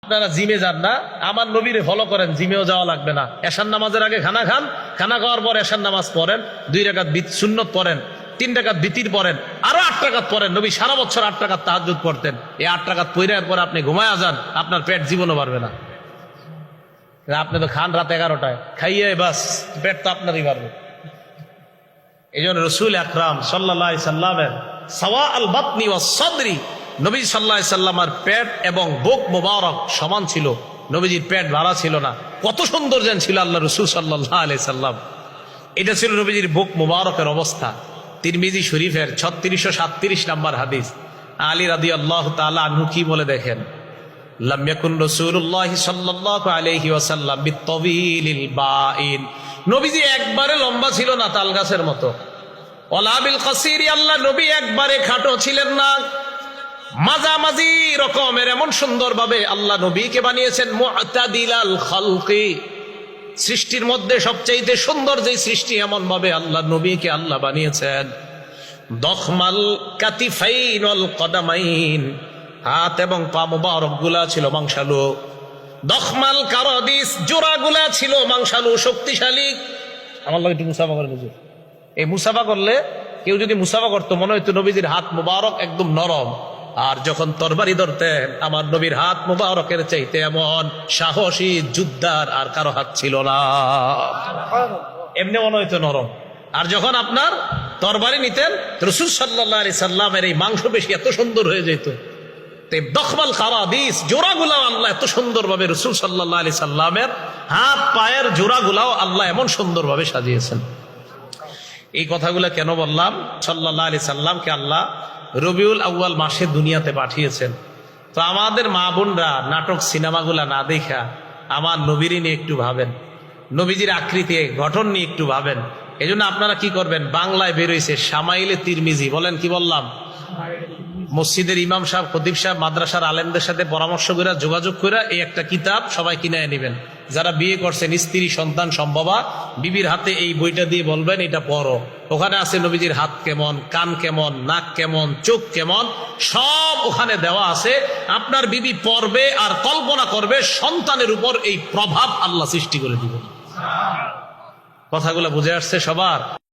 আপনারা জিমে যান না, আমার নবীরে ফলো করেন, জিমেও যাওয়া লাগবে না। এশার নামাজের আগে খানা খান, খানা খাওয়ার পর এশার নামাজ পড়েন, 2 রাকাত সুন্নত পড়েন, 3 রাকাত বিতির পড়েন, আরো 8 রাকাত পড়েন। নবী সারা বছর 8 রাকাত তাহাজ্জুদ পড়তেন। এই 8 রাকাত পড়ার পর আপনি ঘুমায় যান, আপনার পেট জীবনও বাড়বে না। আপনি তো খান রাত 11টায়, খাইয়ে বাস পেট তো আপনারই বাড়বে। এই জন্য রসুল আকরাম সাল্লাল্লাহু আলাইহি সাল্লামের সাওয়া আল বাতনি ওয়াস সাদরি, নবী সাল্লাল্লাহু আলাইহি সাল্লামের পেট এবং বুক মুবারক সমান ছিল। নবীজির পেট ভাড়া ছিল না। কত সুন্দর যেন ছিল আল্লাহ রসুল সাল্লাল্লাহু আলাইহি সাল্লাম। এটা ছিল নবীজির বুক মুবারকের অবস্থা। তিরমিজি শরীফের 3637 নম্বর হাদিস। আলী রাদিয়াল্লাহু তাআলা আনহু কি বলে দেখেন, লাম ইয়াকুন রাসূলুল্লাহ সাল্লাল্লাহু আলাইহি ওয়াসাল্লাম বিত্তাবিলিল বাইন, নবীজি একবারে লম্বা ছিল না তাল গাছের মতো। ওয়ালা বিল কাসিরি, আল্লাহ নবী একবারে খাটো ছিলেন না, মাঝামাঝি রকমের এমন সুন্দর ভাবে আল্লাহ নবীকে বানিয়েছেন। মুআতাদিলাল খালকি, সৃষ্টির মধ্যে সবচাইতে সুন্দর যে সৃষ্টি, এমন ভাবে আল্লাহ নবীকে আল্লাহ বানিয়েছেন। দখমাল কাতিফাইন ওয়াল কদামাইন, হাত এবং পা মুবারক গুলা ছিল মাংসালু। দখমাল কারাদিস, জোড়া গুলা ছিল মাংসালু, শক্তিশালী। আমার লোক একটু মুসাফা করে বুঝো, এই মুসাফা করলে কেউ যদি মুসাফা করতো মনে হইতো নবীজির হাত মুবারক একদম নরম। আর যখন তরবারি ধরতেন, আমার নবীর হাত মুবারকের চাইতে এমন সাহসী যোদ্ধার আর কারো হাত ছিল না, এমনি মনে হইতো নরম। আর যখন আপনার তরবারি নিতেন, রাসূল সাল্লাল্লাহু আলাইহি সাল্লামের এই মাংসপেশি এত সুন্দর হয়ে যেত। দখমাল কারাদিস, জোড়াগুলাও আল্লাহ এত সুন্দর ভাবে রাসূল সাল্লাল্লাহু আলাইহি সাল্লামের হাত পায়ের জোড়াগুলাও আল্লাহ এমন সুন্দর ভাবে সাজিয়েছেন। এই কথাগুলো কেন বললাম? সাল্লাল্লাহু আলাইহি সাল্লামকে আল্লাহ রবিউল আউয়াল মাসে দুনিয়াতে পাঠিয়েছেন। তো আমাদের মা বোনরা নাটক সিনেমাগুলা না দেখা আমার নবীর নিয়ে একটু ভাবেন, নবীজির আকৃতি গঠন নিয়ে একটু ভাবেন। এই জন্য আপনারা কি করবেন, বাংলায় বেরোইছে শামাইলে তিরমিজি, বলেন কি বললাম? মসজিদের ইমাম সাহেব, খতিব সাহেব, মাদ্রাসার আলেমদের সাথে পরামর্শ করে যোগাযোগ করে এই একটা কিতাব সবাই কিনে নেবেন। যারা বিয়ে করছেন, স্ত্রী সন্তান সম্ভবা, বিবির হাতে এই বইটা দিয়ে বলবেন এটা পড়ো। ওখানে আছে নবীজির হাত কেমন, কান কেমন, নাক কেমন, চোখ কেমন, সব ওখানে দেওয়া আছে। আপনার বিবি পড়বে আর কল্পনা করবে সন্তানের উপর এই প্রভাব আল্লাহ সৃষ্টি করে দিবেন। কথাগুলো বুঝে আসছে সবার?